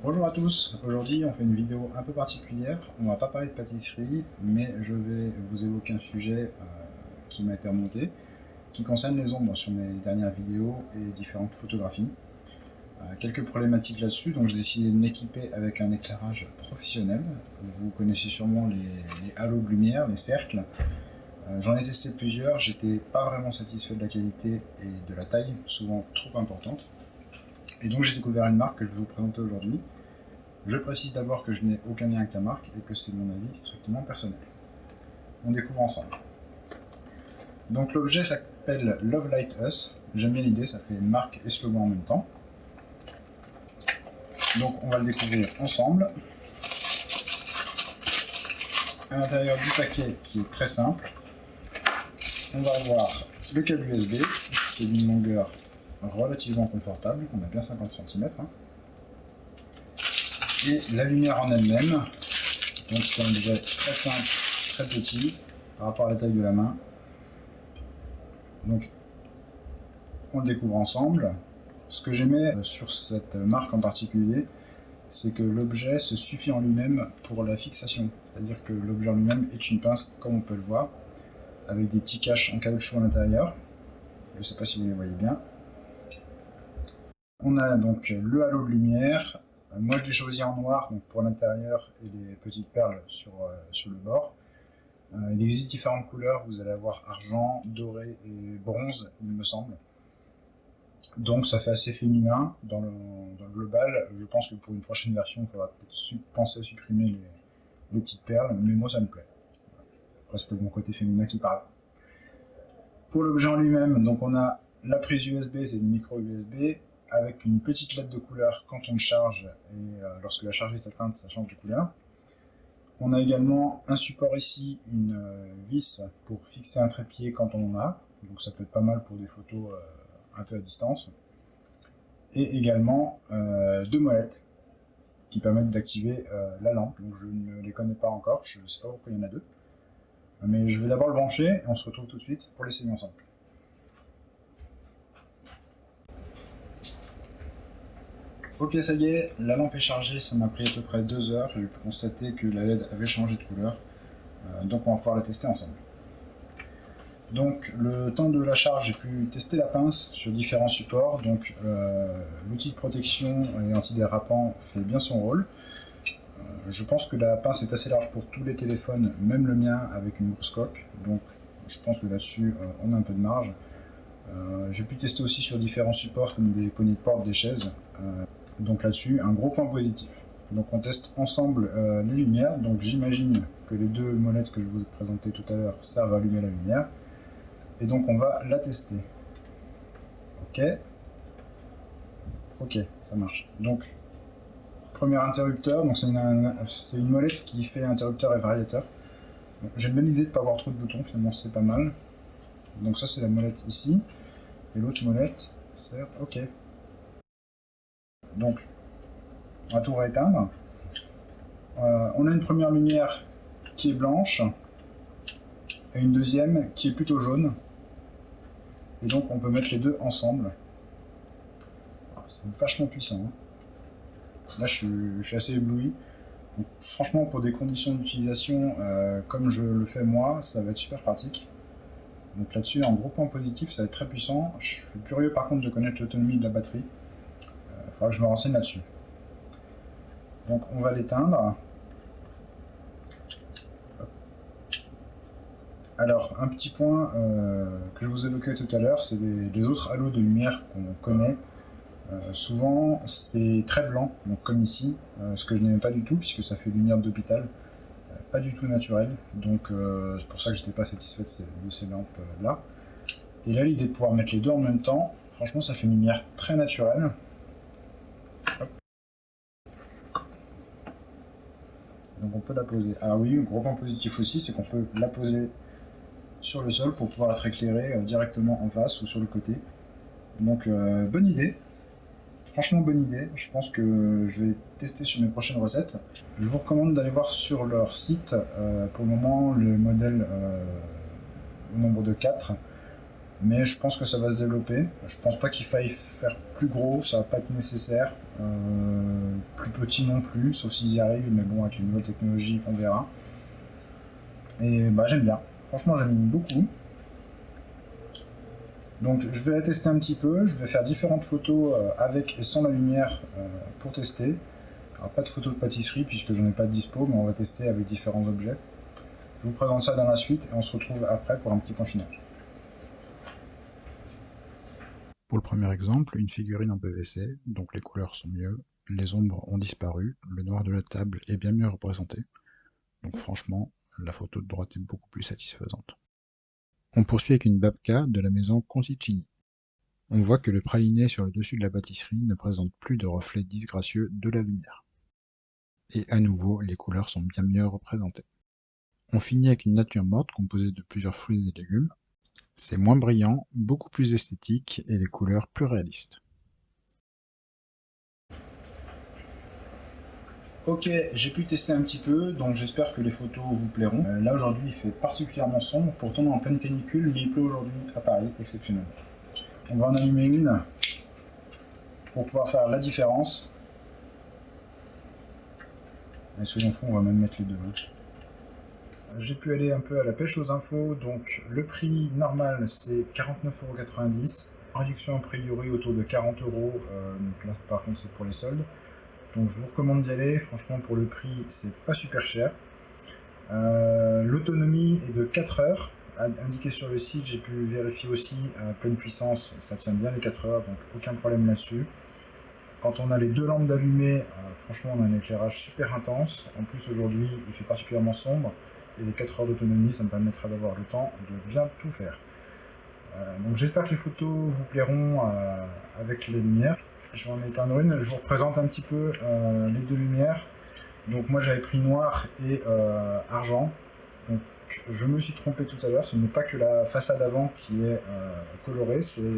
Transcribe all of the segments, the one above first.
Bonjour à tous, aujourd'hui on fait une vidéo un peu particulière, on va pas parler de pâtisserie, mais je vais vous évoquer un sujet qui m'a été remonté, qui concerne les ombres sur mes dernières vidéos et différentes photographies. Quelques problématiques là-dessus, donc j'ai décidé de m'équiper avec un éclairage professionnel. Vous connaissez sûrement les halos de lumière, les cercles. J'en ai testé plusieurs, j'étais pas vraiment satisfait de la qualité et de la taille, souvent trop importante. Et donc j'ai découvert une marque que je vais vous présenter aujourd'hui. Je précise d'abord que je n'ai aucun lien avec la marque et que c'est mon avis strictement personnel. On découvre ensemble. Donc l'objet s'appelle Love Light Us. J'aime bien l'idée, ça fait marque et slogan en même temps. Donc on va le découvrir ensemble. À l'intérieur du paquet qui est très simple, on va avoir le câble USB qui est d'une longueur relativement confortable, on a bien 50 cm. Et la lumière en elle-même, donc c'est un objet très simple, très petit par rapport à la taille de la main. Donc on le découvre ensemble. Ce que j'aimais sur cette marque en particulier, c'est que l'objet se suffit en lui-même pour la fixation. C'est-à-dire que l'objet en lui-même est une pince, comme on peut le voir, avec des petits caches en caoutchouc à l'intérieur. Je ne sais pas si vous les voyez bien. On a donc le halo de lumière. Moi je l'ai choisi en noir donc pour l'intérieur et les petites perles sur le bord. Il existe différentes couleurs, vous allez avoir argent, doré et bronze il me semble. Donc ça fait assez féminin dans le global. Je pense que pour une prochaine version il faudra peut-être penser à supprimer les petites perles, mais moi ça me plaît. Après c'est peut-être mon côté féminin qui parle. Pour l'objet en lui-même, donc on a la prise USB, c'est une micro USB, avec une petite LED de couleur quand on le charge, et lorsque la charge est atteinte, ça change de couleur. On a également un support ici, une vis pour fixer un trépied quand on en a, donc ça peut être pas mal pour des photos un peu à distance. Et également deux molettes qui permettent d'activer la lampe, donc je ne les connais pas encore, je ne sais pas pourquoi il y en a deux. Mais je vais d'abord le brancher et on se retrouve tout de suite pour l'essayer ensemble. Ok, ça y est, la lampe est chargée, ça m'a pris à peu près 2 heures. J'ai pu constater que la LED avait changé de couleur. Donc on va pouvoir la tester ensemble. Donc le temps de la charge, j'ai pu tester la pince sur différents supports. Donc l'outil de protection et antidérapant fait bien son rôle. Je pense que la pince est assez large pour tous les téléphones, même le mien avec une grosse coque. Donc je pense que là-dessus on a un peu de marge. J'ai pu tester aussi sur différents supports comme des poignées de porte, des chaises. Donc là-dessus, un gros point positif. Donc on teste ensemble les lumières. Donc j'imagine que les deux molettes que je vous ai présentées tout à l'heure servent à allumer la lumière. Et donc on va la tester. Ok. Ok, ça marche. Donc, premier interrupteur. Donc c'est une molette qui fait interrupteur et variateur. J'aime bien l'idée de ne pas avoir trop de boutons, finalement c'est pas mal. Donc ça c'est la molette ici. Et l'autre molette sert. Ok. Donc on va tout rééteindre. On a une première lumière qui est blanche et une deuxième qui est plutôt jaune. Et donc on peut mettre les deux ensemble. C'est vachement puissant. Hein. Là je suis assez ébloui. Donc, franchement pour des conditions d'utilisation comme je le fais moi, ça va être super pratique. Donc là-dessus un gros point positif, ça va être très puissant. Je suis curieux par contre de connaître l'autonomie de la batterie. Il faudra que je me renseigne là-dessus. Donc on va l'éteindre. Alors, un petit point que je vous évoquais tout à l'heure, c'est les autres halos de lumière qu'on connaît. Souvent, c'est très blanc, donc comme ici, ce que je n'aime pas du tout, puisque ça fait lumière d'hôpital, pas du tout naturel. Donc, c'est pour ça que j'étais pas satisfait de ces lampes-là. Et là, l'idée de pouvoir mettre les deux en même temps, franchement, ça fait une lumière très naturelle. Hop. Donc, on peut la poser. Ah oui, un gros point positif aussi, c'est qu'on peut la poser sur le sol pour pouvoir être éclairé directement en face ou sur le côté. Donc bonne idée, franchement bonne idée, je pense que je vais tester sur mes prochaines recettes. Je vous recommande d'aller voir sur leur site, pour le moment le modèle au nombre de 4 Mais je pense que ça va se développer. Je pense pas qu'il faille faire plus gros, ça va pas être nécessaire. Plus petit non plus, sauf s'ils y arrivent, mais bon, avec les nouvelles technologies, on verra. Et bah j'aime bien. Franchement, j'aime beaucoup. Donc je vais la tester un petit peu, je vais faire différentes photos avec et sans la lumière pour tester. Alors pas de photos de pâtisserie puisque j'en ai pas de dispo, mais on va tester avec différents objets. Je vous présente ça dans la suite et on se retrouve après pour un petit point final. Pour le premier exemple, une figurine en PVC, donc les couleurs sont mieux, les ombres ont disparu, le noir de la table est bien mieux représenté, donc franchement, la photo de droite est beaucoup plus satisfaisante. On poursuit avec une babka de la maison Consicini. On voit que le praliné sur le dessus de la pâtisserie ne présente plus de reflets disgracieux de la lumière. Et à nouveau, les couleurs sont bien mieux représentées. On finit avec une nature morte composée de plusieurs fruits et légumes. C'est moins brillant, beaucoup plus esthétique et les couleurs plus réalistes. Ok, j'ai pu tester un petit peu, donc j'espère que les photos vous plairont. Là aujourd'hui il fait particulièrement sombre, pourtant on est en pleine canicule, mais il pleut aujourd'hui à Paris, exceptionnel. On va en allumer une pour pouvoir faire la différence. Et soyons fous, on va même mettre les deux. J'ai pu aller un peu à la pêche aux infos, donc le prix normal c'est 49,90 €, réduction a priori autour de 40 €, donc là par contre c'est pour les soldes. Donc je vous recommande d'y aller, franchement pour le prix c'est pas super cher. L'autonomie est de 4 heures, indiqué sur le site, j'ai pu vérifier aussi à pleine puissance, ça tient bien les 4 heures, donc aucun problème là-dessus. Quand on a les deux lampes d'allumées, franchement on a un éclairage super intense, en plus aujourd'hui il fait particulièrement sombre, et les 4 heures d'autonomie ça me permettra d'avoir le temps de bien tout faire. Donc j'espère que les photos vous plairont avec les lumières. Je vais en éteindre une, je vous représente un petit peu les deux lumières. Donc moi j'avais pris noir et argent. Donc je me suis trompé tout à l'heure, ce n'est pas que la façade avant qui est colorée, c'est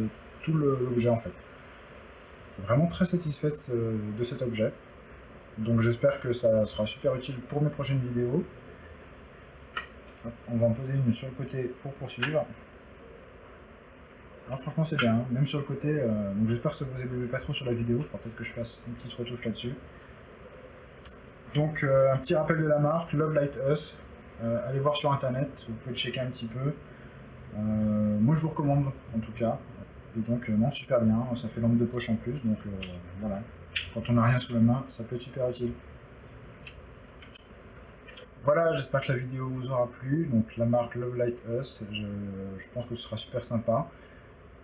tout l'objet en fait. Vraiment très satisfaite de cet objet. Donc j'espère que ça sera super utile pour mes prochaines vidéos. On va en poser une sur le côté pour poursuivre. Alors franchement c'est bien, hein. Même sur le côté, donc j'espère que ça vous éblouit pas trop sur la vidéo, il faudra peut-être que je fasse une petite retouche là-dessus. Donc un petit rappel de la marque, Love Light Us, allez voir sur internet, vous pouvez checker un petit peu. Moi je vous recommande en tout cas, et donc non super bien, ça fait lampe de poche en plus, donc voilà, quand on n'a rien sous la main, ça peut être super utile. Voilà, j'espère que la vidéo vous aura plu, donc la marque Love Light Us, je pense que ce sera super sympa.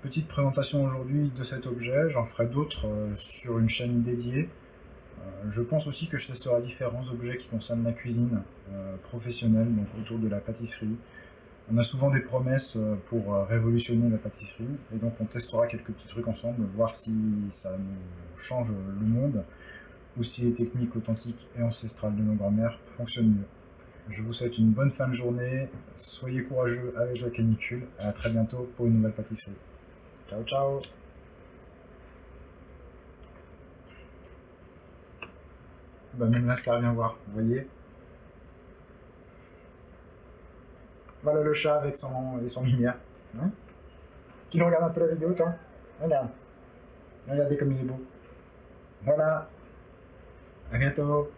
Petite présentation aujourd'hui de cet objet, j'en ferai d'autres sur une chaîne dédiée. Je pense aussi que je testerai différents objets qui concernent la cuisine professionnelle, donc autour de la pâtisserie. On a souvent des promesses pour révolutionner la pâtisserie, et donc on testera quelques petits trucs ensemble, voir si ça nous change le monde, ou si les techniques authentiques et ancestrales de nos grand-mères fonctionnent mieux. Je vous souhaite une bonne fin de journée, soyez courageux avec la canicule, et à très bientôt pour une nouvelle pâtisserie. Ciao ciao. Bah, même Lascar vient voir, vous voyez. Voilà le chat avec son lumière. Hein, tu regardes un peu la vidéo toi? Regarde. Regardez comme il est beau. Voilà. À bientôt.